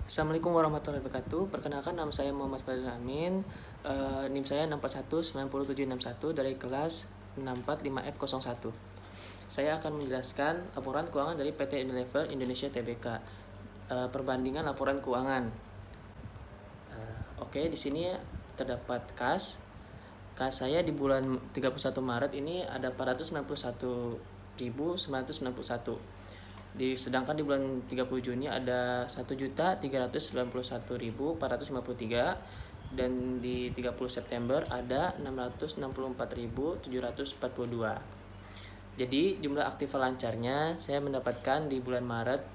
Assalamualaikum warahmatullahi wabarakatuh. Perkenalkan, nama saya Muhammad Fadil Amin. NIM saya 6419761 dari kelas 645F01. Saya akan menjelaskan laporan keuangan dari PT Unilever Indonesia Tbk. Perbandingan laporan keuangan. Oke, di sini terdapat kas. Kas saya di bulan 31 Maret ini ada 491.991. Sedangkan di bulan 30 Juni ada 1.391.453, dan di 30 September ada 664.742. Jadi jumlah aktiva lancarnya saya mendapatkan di bulan Maret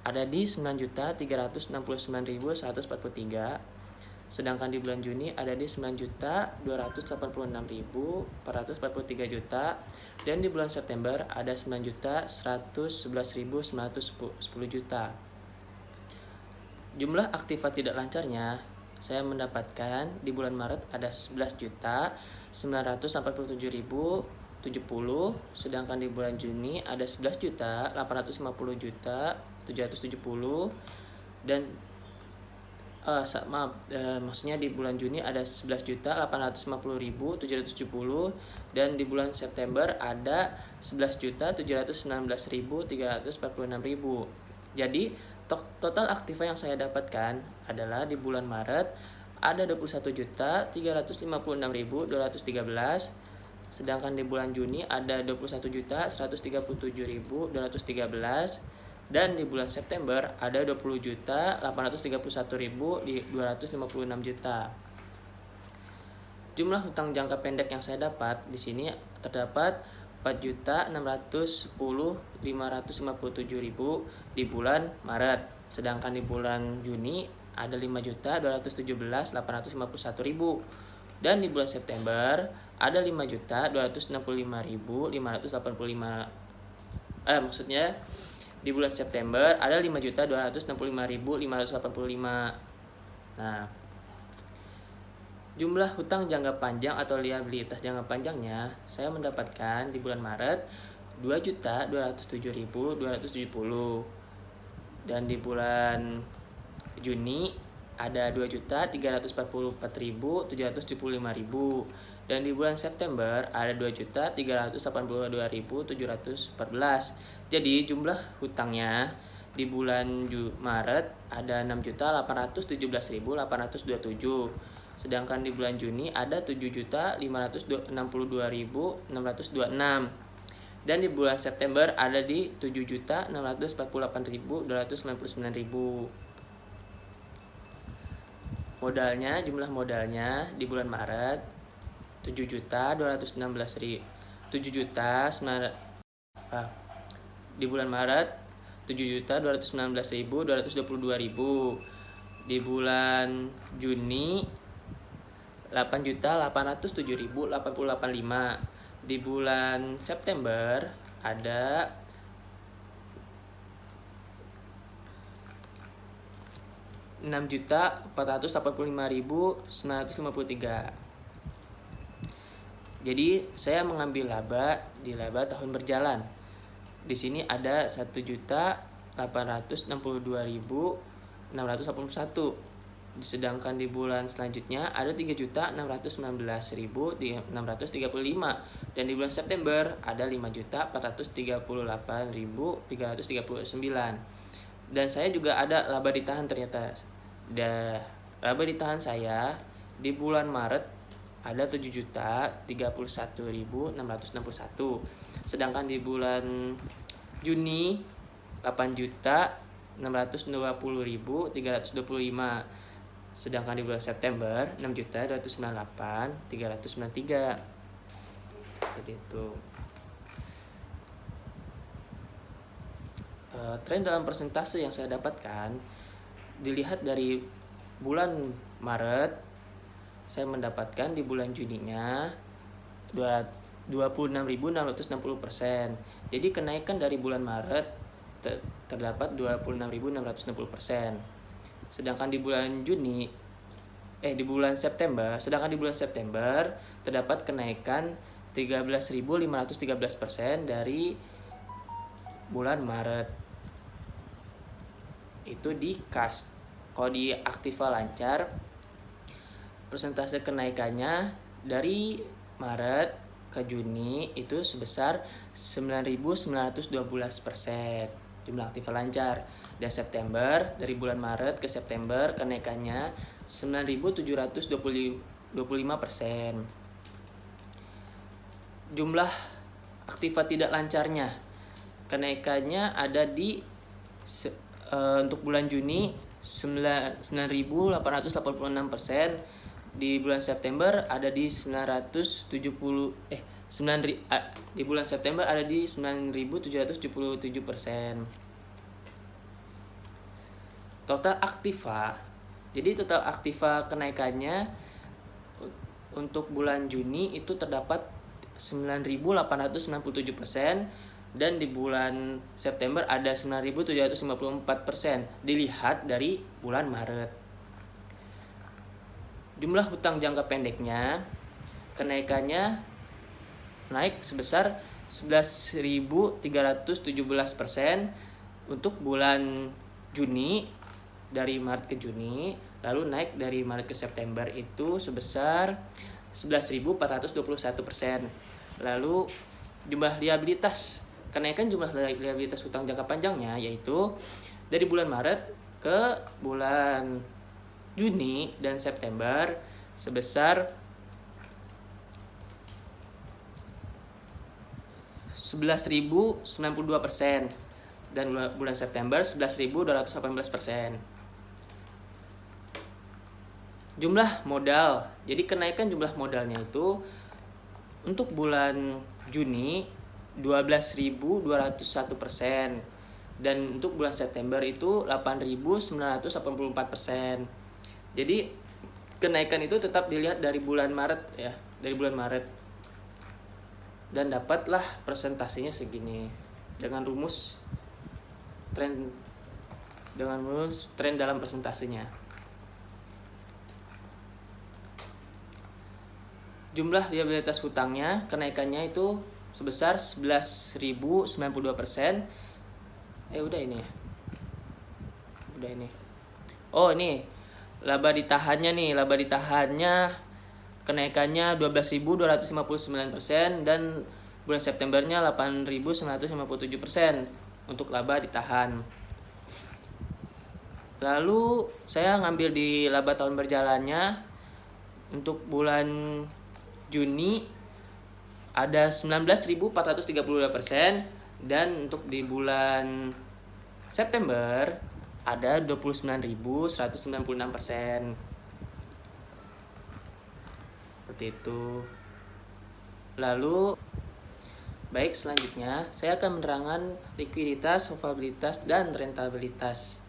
ada di 9.369.143, sedangkan di bulan Juni ada di 9.286.443 juta, dan di bulan September ada 9.111.910 juta. Jumlah aktiva tidak lancarnya saya mendapatkan di bulan Maret ada 11.947.070, sedangkan di bulan Juni ada 11.850.770, dan maksudnya di bulan Juni ada 11.850.770, dan di bulan September ada 11.719.346.000. Jadi total aktiva yang saya dapatkan adalah di bulan Maret ada 21.356.213, sedangkan di bulan Juni ada 21.137.213, dan di bulan September ada 20.831.256 juta. Jumlah hutang jangka pendek yang saya dapat di sini terdapat 4.610.557.000 di bulan Maret, sedangkan di bulan Juni ada 5.217.851.000, dan di bulan September ada 5.265.585. Maksudnya di bulan September ada 5.265.585. Nah, jumlah hutang jangka panjang atau liabilitas jangka panjangnya saya mendapatkan di bulan Maret 2.207.270, dan di bulan Juni ada 2.344.775.000, dan di bulan September ada 2.382.714. Jadi jumlah hutangnya di bulan Maret ada 6.817.827, sedangkan di bulan Juni ada 7.562.626, dan di bulan September ada di 7.648.299.000. Jumlah modalnya di bulan Maret 7.219.000. Di bulan Maret 7.219.222.000. Di bulan Juni 8.807.088.5. Di bulan September ada 6.485.953. Jadi saya mengambil laba di laba tahun berjalan. Di sini ada 1.862.681. Sedangkan di bulan selanjutnya ada 3.619.635, dan di bulan September ada 5.438.339. Dan saya juga ada laba ditahan ternyata. Laba ditahan saya di bulan Maret ada 7.031.661, sedangkan di bulan Juni 8.620.325, sedangkan di bulan September 6.298.393. Seperti itu. Tren dalam persentase yang saya dapatkan dilihat dari bulan Maret, saya mendapatkan di bulan Juninya 26.660%. Jadi kenaikan dari bulan Maret terdapat 26.660%. Sedangkan di bulan September terdapat kenaikan 13.513% dari bulan Maret. Itu di kas. Kalau di aktiva lancar, persentase kenaikannya dari Maret ke Juni itu sebesar 9.912% jumlah aktiva lancar. Dan September, dari bulan Maret ke September kenaikannya 9.725%. Jumlah aktiva tidak lancarnya, kenaikannya ada di untuk bulan Juni 9.886%, di bulan September ada di 970 di bulan September ada di 9.777%. Total aktiva. Jadi total aktiva kenaikannya untuk bulan Juni itu terdapat 9.897%, dan di bulan September ada 9.754%, dilihat dari bulan Maret. Jumlah hutang jangka pendeknya, kenaikannya naik sebesar 11.317% untuk bulan Juni, dari Maret ke Juni. Lalu naik dari Maret ke September itu sebesar 11.421%. Lalu jumlah liabilitas, kenaikan jumlah liabilitas hutang jangka panjangnya yaitu dari bulan Maret ke bulan Juni dan September sebesar 11.092%, dan bulan September 11.218%. Jumlah modal, jadi kenaikan jumlah modalnya itu untuk bulan Juni 12.201%, dan untuk bulan September itu 8.984%. Jadi kenaikan itu tetap dilihat dari bulan Maret ya, dari bulan Maret, dan dapatlah presentasinya segini dengan rumus tren dalam presentasinya. Jumlah liabilitas hutangnya, kenaikannya itu sebesar 11.092%. Udah ini ya. Udah ini. Oh, ini laba ditahannya nih. Laba ditahannya kenaikannya 12.259%, dan bulan Septembernya 8.957% untuk laba ditahan. Lalu saya ngambil di laba tahun berjalannya. Untuk bulan Juni ada 19.432%, dan untuk di bulan September ada 29.196%. Seperti itu. Lalu baik, selanjutnya saya akan menerangkan likuiditas, solvabilitas, dan rentabilitas.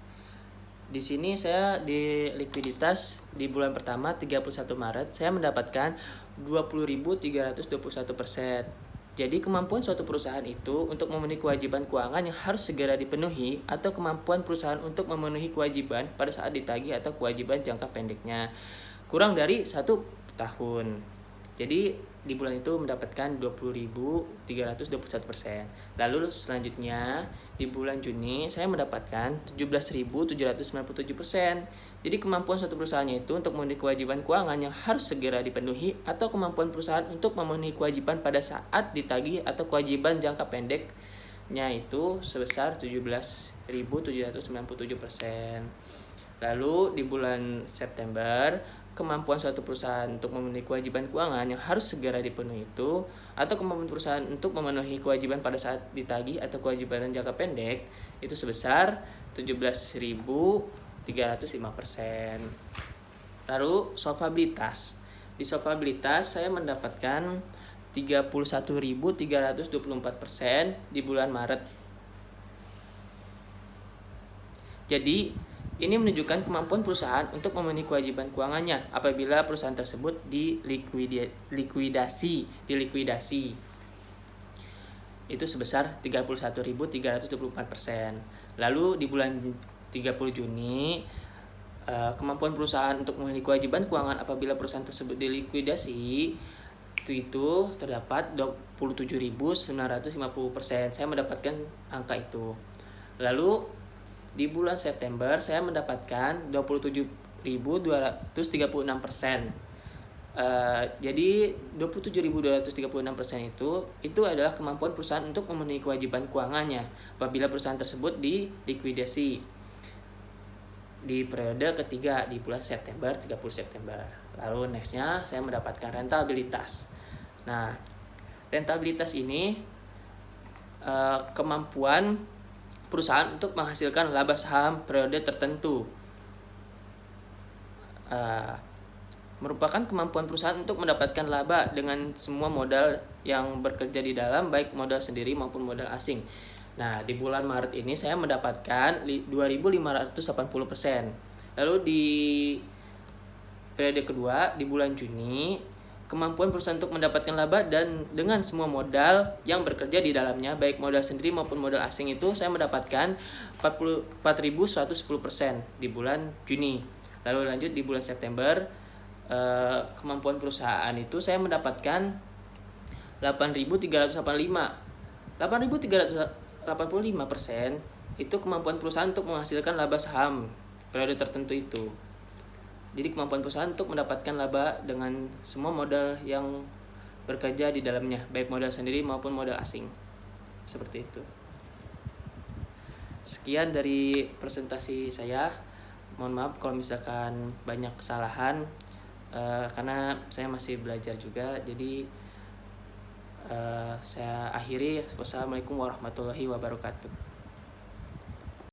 Di sini saya di likuiditas di bulan pertama 31 Maret saya mendapatkan 20.321%. Jadi kemampuan suatu perusahaan itu untuk memenuhi kewajiban keuangan yang harus segera dipenuhi, atau kemampuan perusahaan untuk memenuhi kewajiban pada saat ditagih atau kewajiban jangka pendeknya kurang dari 1 tahun. Jadi di bulan itu mendapatkan 20.321%. Lalu selanjutnya di bulan Juni saya mendapatkan 17.797%. Jadi kemampuan suatu perusahaannya itu untuk memenuhi kewajiban keuangan yang harus segera dipenuhi, atau kemampuan perusahaan untuk memenuhi kewajiban pada saat ditagih atau kewajiban jangka pendeknya itu sebesar 17.797%. Lalu di bulan September, kemampuan suatu perusahaan untuk memenuhi kewajiban keuangan yang harus segera dipenuhi itu, atau kemampuan perusahaan untuk memenuhi kewajiban pada saat ditagih atau kewajiban jangka pendek itu sebesar 17.305%. Lalu solvabilitas. Di solvabilitas saya mendapatkan 31.324% di bulan Maret. Jadi ini menunjukkan kemampuan perusahaan untuk memenuhi kewajiban keuangannya apabila perusahaan tersebut dilikuidasi. Itu sebesar 31.324%. Lalu di bulan 30 Juni, kemampuan perusahaan untuk memenuhi kewajiban keuangan apabila perusahaan tersebut dilikuidasi itu terdapat 27.950%. Saya mendapatkan angka itu. Lalu Di bulan September saya mendapatkan 27.236%. Jadi 27.236% itu adalah kemampuan perusahaan untuk memenuhi kewajiban keuangannya apabila perusahaan tersebut dilikuidasi di periode ketiga di bulan September, 30 September. Lalu nextnya saya mendapatkan rentabilitas. Nah, rentabilitas ini kemampuan perusahaan untuk menghasilkan laba saham periode tertentu. Merupakan kemampuan perusahaan untuk mendapatkan laba dengan semua modal yang bekerja di dalam, baik modal sendiri maupun modal asing. Nah, di bulan Maret ini saya mendapatkan 2.580%. Lalu di periode kedua di bulan Juni, kemampuan perusahaan untuk mendapatkan laba dan dengan semua modal yang bekerja di dalamnya, baik modal sendiri maupun modal asing, itu saya mendapatkan 4.110% di bulan Juni. Lalu lanjut di bulan September, kemampuan perusahaan itu saya mendapatkan 8.385. 8.385% itu kemampuan perusahaan untuk menghasilkan laba saham periode tertentu itu. Jadi kemampuan perusahaan untuk mendapatkan laba dengan semua modal yang bekerja di dalamnya, baik modal sendiri maupun modal asing. Seperti itu. Sekian dari presentasi saya. Mohon maaf kalau misalkan banyak kesalahan, karena saya masih belajar juga. Jadi saya akhiri. Wassalamualaikum warahmatullahi wabarakatuh.